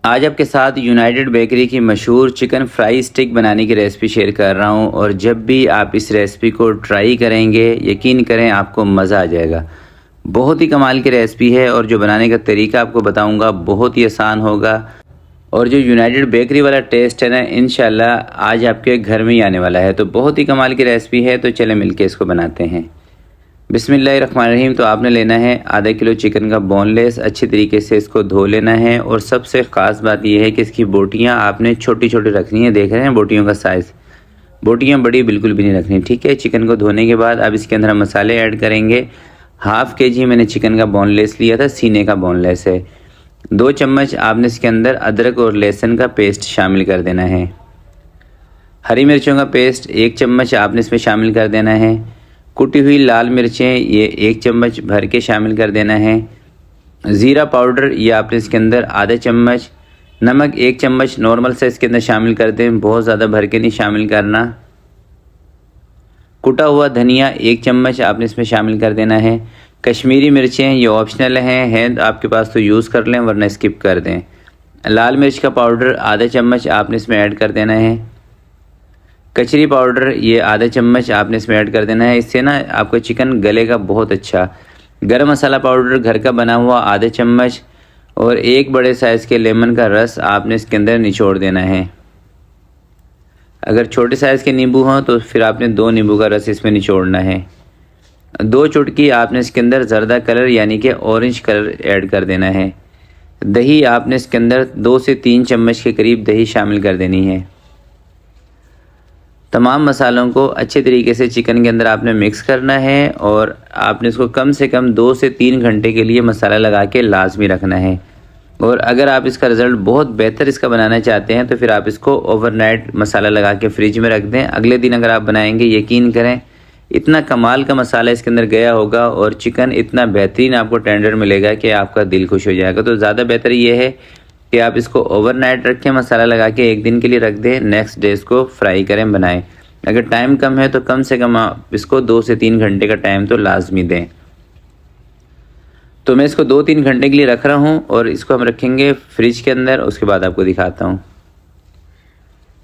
आज आपके साथ यूनाइटेड बेकरी की मशहूर चिकन फ्राई स्टिक बनाने की रेसिपी शेयर कर रहा हूं और जब भी आप इस रेसिपी को ट्राई करेंगे यकीन करें आपको मज़ा आ जाएगा। बहुत ही कमाल की रेसिपी है और जो बनाने का तरीका आपको बताऊंगा बहुत ही आसान होगा और जो यूनाइटेड बेकरी वाला टेस्ट है ना इंशाल्लाह आज आपके घर में ही आने वाला है। तो बहुत ही कमाल की रेसिपी है, तो चले मिलके इसको बनाते हैं। बिस्मिल्लाहिर्रहमानिर्रहीम। तो आपने लेना है आधा किलो चिकन का बोनलेस, अच्छी तरीके से इसको धो लेना है और सबसे ख़ास बात यह है कि इसकी बोटियां आपने छोटी छोटी रखनी है। देख रहे हैं बोटियों का साइज़, बोटियां बड़ी बिल्कुल भी नहीं रखनी, ठीक है। चिकन को धोने के बाद अब इसके अंदर हम मसाले ऐड करेंगे। हाफ़ के जी मैंने चिकन का बोनलेस लिया था, सीने का बोनलेस है। 2 चम्मच आपने इसके अंदर अदरक और लहसुन का पेस्ट शामिल कर देना है। हरी मिर्चों का पेस्ट 1 चम्मच आपने इसमें शामिल कर देना है। कुटी हुई लाल मिर्चें ये 1 चम्मच भर के शामिल कर देना है। ज़ीरा पाउडर ये आपने इसके अंदर आधा चम्मच, नमक 1 चम्मच नॉर्मल से इसके अंदर शामिल कर दें, बहुत ज़्यादा भर के नहीं शामिल करना। कुटा हुआ धनिया 1 चम्मच आपने इसमें शामिल कर देना है। कश्मीरी मिर्चें ये ऑप्शनल हैं आपके पास तो यूज़ कर लें वरना स्किप कर दें। लाल मिर्च का पाउडर आधा चम्मच आपने इसमें ऐड कर देना है। कचरी पाउडर ये आधा चम्मच आपने इसमें ऐड कर देना है, इससे ना आपका चिकन गलेगा बहुत अच्छा। गरम मसाला पाउडर घर का बना हुआ आधा चम्मच और 1 बड़े साइज़ के लेमन का रस आपने इसके अंदर निचोड़ देना है। अगर छोटे साइज़ के नींबू हों तो फिर आपने 2 नींबू का रस इसमें निचोड़ना है। 2 चुटकी आपने इसके अंदर ज़र्दा कलर यानी कि ऑरेंज कलर ऐड कर देना है। दही आपने इसके अंदर 2 से 3 चम्मच के करीब दही शामिल कर देनी है। तमाम मसालों को अच्छे तरीके से चिकन के अंदर आपने मिक्स करना है और आपने इसको कम से कम 2 से 3 घंटे के लिए मसाला लगा के लाजमी रखना है। और अगर आप इसका रिज़ल्ट बहुत बेहतर इसका बनाना चाहते हैं तो फिर आप इसको ओवरनाइट मसाला लगा के फ्रिज में रख दें। अगले दिन अगर आप बनाएंगे यकीन करें इतना कमाल का मसाला इसके अंदर गया होगा और चिकन इतना बेहतरीन आपको टेंडर मिलेगा कि आपका दिल खुश हो जाएगा। तो ज़्यादा बेहतर ये है कि आप इसको ओवरनाइट रखें, मसाला लगा के 1 दिन के लिए रख दें, नेक्स्ट डे इसको फ्राई करें बनाएं। अगर टाइम कम है तो कम से कम आप इसको 2 से 3 घंटे का टाइम तो लाजमी दें। तो मैं इसको 2-3 घंटे के लिए रख रहा हूँ और इसको हम रखेंगे फ्रिज के अंदर, उसके बाद आपको दिखाता हूँ।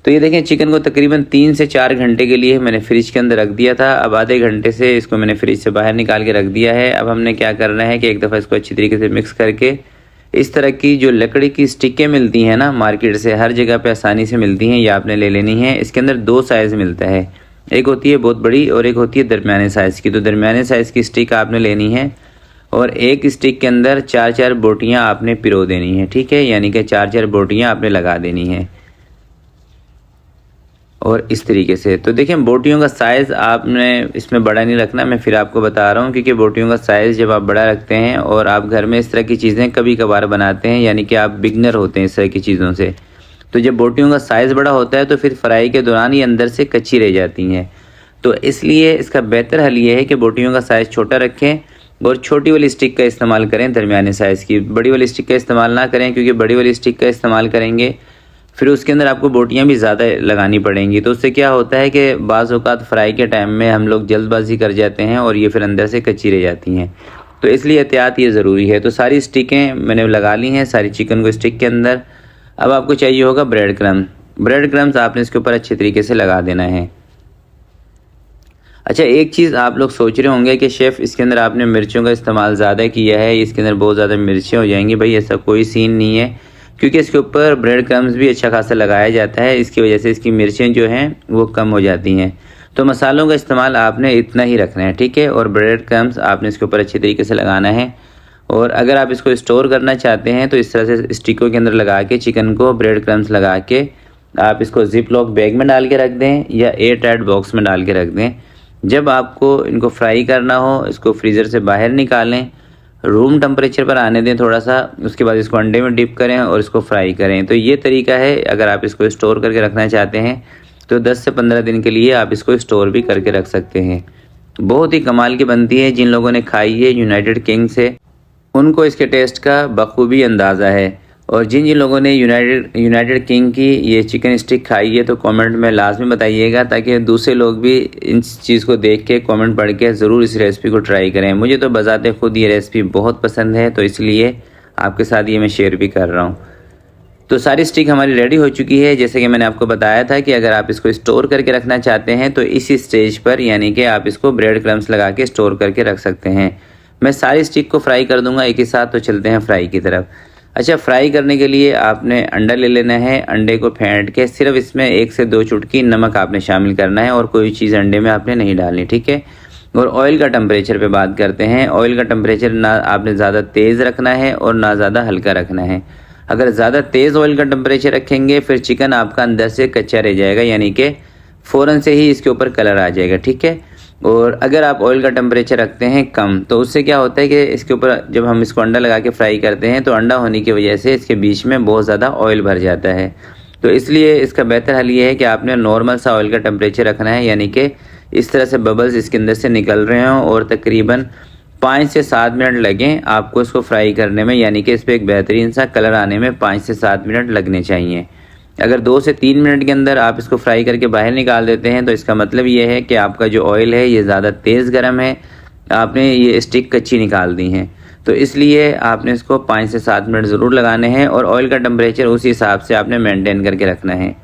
तो ये देखें चिकन को तकरीबन 3 से 4 घंटे के लिए मैंने फ्रिज के अंदर रख दिया था। अब आधे घंटे से इसको मैंने फ्रिज से बाहर निकाल के रख दिया है। अब हमने क्या करना है कि एक दफ़ा इसको अच्छी तरीके से मिक्स करके इस तरह की जो लकड़ी की स्टिकें मिलती हैं ना मार्केट से, हर जगह पे आसानी से मिलती हैं, ये आपने ले लेनी है। इसके अंदर 2 साइज़ मिलता है, एक होती है बहुत बड़ी और एक होती है दरमियाने साइज़ की। तो दरमियाने साइज़ की स्टिक आपने लेनी है और एक स्टिक के अंदर 4-4 बोटियाँ आपने पिरो देनी है, ठीक है। यानी कि 4-4 बोटियाँ आपने लगा देनी है और इस तरीके से। तो देखें बोटियों का साइज़ आपने इसमें बड़ा नहीं रखना, मैं फिर आपको बता रहा हूँ, क्योंकि बोटियों का साइज़ जब आप बड़ा रखते हैं और आप घर में इस तरह की चीज़ें कभी कभार बनाते हैं यानी कि आप बिगनर होते हैं इस तरह की चीज़ों से, तो जब बोटियों का साइज़ बड़ा होता है तो फिर फ्राई के दौरान ये अंदर से कच्ची रह जाती हैं। तो इसलिए इसका बेहतर हल ये है कि बोटियों का साइज़ छोटा रखें और छोटी वाली स्टिक का इस्तेमाल करें, दरमियाने साइज़ की। बड़ी वाली स्टिक का इस्तेमाल ना करें, क्योंकि बड़ी वाली स्टिक का इस्तेमाल करेंगे फिर उसके अंदर आपको बोटियां भी ज़्यादा लगानी पड़ेंगी। तो उससे क्या होता है कि बाज़ औक़ात फ्राई के टाइम में हम लोग जल्दबाजी कर जाते हैं और ये फिर अंदर से कच्ची रह जाती हैं। तो इसलिए एहतियात ये ज़रूरी है। तो सारी स्टिकें मैंने लगा ली हैं, सारी चिकन को स्टिक के अंदर। अब आपको चाहिए होगा ब्रेड क्रम्स। ब्रेड क्रम्स आपने इसके ऊपर अच्छे तरीके से लगा देना है। अच्छा, एक चीज़ आप लोग सोच रहे होंगे कि शेफ़ इसके अंदर आपने मिर्चों का इस्तेमाल ज़्यादा किया है, इसके अंदर बहुत ज़्यादा मिर्चें हो जाएंगी। भाई ऐसा कोई सीन नहीं है, क्योंकि इसके ऊपर ब्रेड क्रम्स भी अच्छा खासा लगाया जाता है, इसकी वजह से इसकी मिर्चें जो हैं वो कम हो जाती हैं। तो मसालों का इस्तेमाल आपने इतना ही रखना है, ठीक है। और ब्रेड क्रम्स आपने इसके ऊपर अच्छी तरीके से लगाना है। और अगर आप इसको स्टोर करना चाहते हैं तो इस तरह से स्टिकों के अंदर लगा के चिकन को ब्रेड क्रम्स लगा के आप इसको जिप लॉक बैग में डाल के रख दें या एयर टाइट बॉक्स में डाल के रख दें। जब आपको इनको फ्राई करना हो इसको फ्रीज़र से बाहर निकालें, रूम टेम्परेचर पर आने दें थोड़ा सा, उसके बाद इसको अंडे में डिप करें और इसको फ्राई करें। तो ये तरीका है। अगर आप इसको स्टोर करके रखना चाहते हैं तो 10 से 15 दिन के लिए आप इसको स्टोर भी करके रख सकते हैं। बहुत ही कमाल की बनती है। जिन लोगों ने खाई है यूनाइटेड किंग से उनको इसके टेस्ट का बखूबी अंदाज़ा है। और जिन जिन लोगों ने यूनाइटेड किंग की ये चिकन स्टिक खाई है तो कमेंट में लाजमी बताइएगा, ताकि दूसरे लोग भी इस चीज़ को देख के कमेंट पढ़ के ज़रूर इस रेसिपी को ट्राई करें। मुझे तो बजाते खुद ये रेसिपी बहुत पसंद है, तो इसलिए आपके साथ ये मैं शेयर भी कर रहा हूँ। तो सारी स्टिक हमारी रेडी हो चुकी है। जैसे कि मैंने आपको बताया था कि अगर आप इसको स्टोर करके रखना चाहते हैं तो इसी स्टेज पर यानी कि आप इसको ब्रेड क्रम्स लगा के स्टोर करके रख सकते हैं। मैं सारी स्टिक को फ्राई कर दूंगा एक ही साथ। तो चलते हैं फ्राई की तरफ। अच्छा, फ्राई करने के लिए आपने अंडा ले लेना है। अंडे को फेंट के सिर्फ इसमें 1 से 2 चुटकी नमक आपने शामिल करना है और कोई चीज़ अंडे में आपने नहीं डालनी, ठीक है। और ऑयल का टेम्परेचर पे बात करते हैं। ऑयल का टेम्परेचर ना आपने ज़्यादा तेज़ रखना है और ना ज़्यादा हल्का रखना है। अगर ज़्यादा तेज़ ऑयल का टेम्परेचर रखेंगे फिर चिकन आपका अंदर से कच्चा रह जाएगा, यानी कि फ़ौरन से ही इसके ऊपर कलर आ जाएगा, ठीक है। और अगर आप ऑयल का टेम्परेचर रखते हैं कम तो उससे क्या होता है कि इसके ऊपर जब हम इसको अंडा लगा के फ्राई करते हैं तो अंडा होने की वजह से इसके बीच में बहुत ज़्यादा ऑयल भर जाता है। तो इसलिए इसका बेहतर हल ये है कि आपने नॉर्मल सा ऑयल का टेम्परेचर रखना है, यानी कि इस तरह से बबल्स इसके अंदर से निकल रहे हों और तकरीबन 5 से 7 मिनट लगें आपको इसको फ्राई करने में, यानी कि इस पर एक बेहतरीन सा कलर आने में 5 से 7 मिनट लगने चाहिए। अगर 2 से 3 मिनट के अंदर आप इसको फ्राई करके बाहर निकाल देते हैं तो इसका मतलब ये है कि आपका जो ऑयल है ये ज़्यादा तेज़ गर्म है, आपने ये स्टिक कच्ची निकाल दी हैं। तो इसलिए आपने इसको 5 से 7 मिनट ज़रूर लगाने हैं और ऑयल का टेम्परेचर उसी हिसाब से आपने मेंटेन करके रखना है।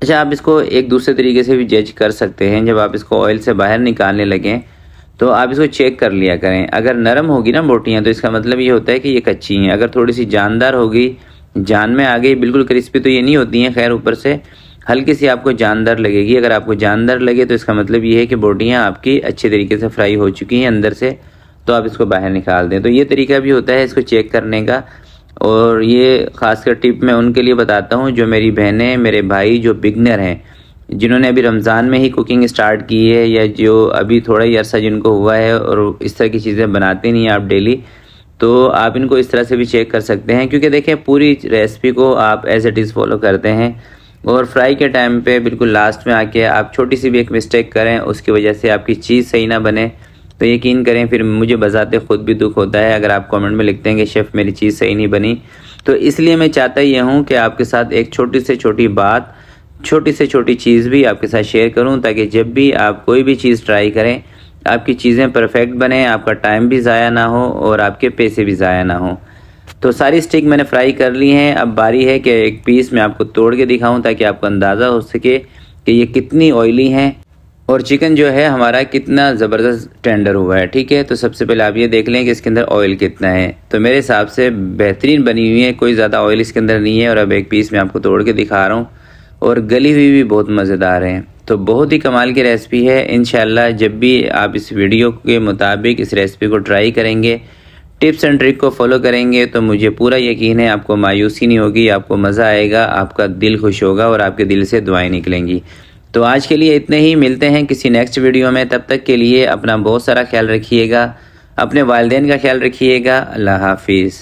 अच्छा, आप इसको एक दूसरे तरीके से भी जज कर सकते हैं। जब आप इसको ऑयल से बाहर निकालने लगें तो आप इसको चेक कर लिया करें। अगर नरम होगी ना बोटियाँ तो इसका मतलब ये होता है कि ये कच्ची हैं। अगर थोड़ी सी जानदार होगी, जान में आ गई, बिल्कुल क्रिस्पी तो ये नहीं होती हैं, खैर ऊपर से हल्की सी आपको जानदार लगेगी। अगर आपको जानदार लगे तो इसका मतलब ये है कि बोटियाँ आपकी अच्छे तरीके से फ्राई हो चुकी हैं अंदर से, तो आप इसको बाहर निकाल दें। तो ये तरीका भी होता है इसको चेक करने का। और ये ख़ासकर टिप मैं उनके लिए बताता हूँ जो मेरी बहनें, मेरे भाई जो बिगनर हैं, जिन्होंने अभी रमज़ान में ही कुकिंग स्टार्ट की है या जो अभी थोड़ा ही अरसा जिनको हुआ है और इस तरह की चीज़ें बनाते नहीं हैं आप डेली, तो आप इनको इस तरह से भी चेक कर सकते हैं। क्योंकि देखें, पूरी रेसिपी को आप एज इट इज़ फॉलो करते हैं और फ्राई के टाइम पे बिल्कुल लास्ट में आके आप छोटी सी भी एक मिस्टेक करें, उसकी वजह से आपकी चीज़ सही ना बने तो यकीन करें फिर मुझे बजाते ख़ुद भी दुख होता है अगर आप कमेंट में लिखते हैं कि शेफ़ मेरी चीज़ सही नहीं बनी। तो इसलिए मैं चाहता ये हूँ कि आपके साथ एक छोटी से छोटी बात, छोटी से छोटी चीज़ भी आपके साथ शेयर करूँ, ताकि जब भी आप कोई भी चीज़ ट्राई करें आपकी चीज़ें परफेक्ट बने, आपका टाइम भी ज़ाया ना हो और आपके पैसे भी ज़ाया ना हो। तो सारी स्टिक मैंने फ्राई कर ली हैं। अब बारी है कि एक पीस मैं आपको तोड़ के दिखाऊं ताकि आपको अंदाज़ा हो सके कि ये कितनी ऑयली हैं और चिकन जो है हमारा कितना ज़बरदस्त टेंडर हुआ है, ठीक है। तो सबसे पहले आप ये देख लें कि इसके अंदर ऑयल कितना है। तो मेरे हिसाब से बेहतरीन बनी हुई है, कोई ज़्यादा ऑयल इसके अंदर नहीं है। और अब एक पीस मैं आपको तोड़ के दिखा रहा हूँ और गली हुई भी बहुत मज़ेदार है। तो बहुत ही कमाल की रेसिपी है। इंशाल्लाह जब भी आप इस वीडियो के मुताबिक इस रेसिपी को ट्राई करेंगे, टिप्स एंड ट्रिक को फॉलो करेंगे, तो मुझे पूरा यकीन है आपको मायूसी नहीं होगी, आपको मज़ा आएगा, आपका दिल खुश होगा और आपके दिल से दुआएं निकलेंगी। तो आज के लिए इतने ही, मिलते हैं किसी नेक्स्ट वीडियो में। तब तक के लिए अपना बहुत सारा ख्याल रखिएगा, अपने वालिदैन का ख्याल रखिएगा। अल्लाह हाफिज़।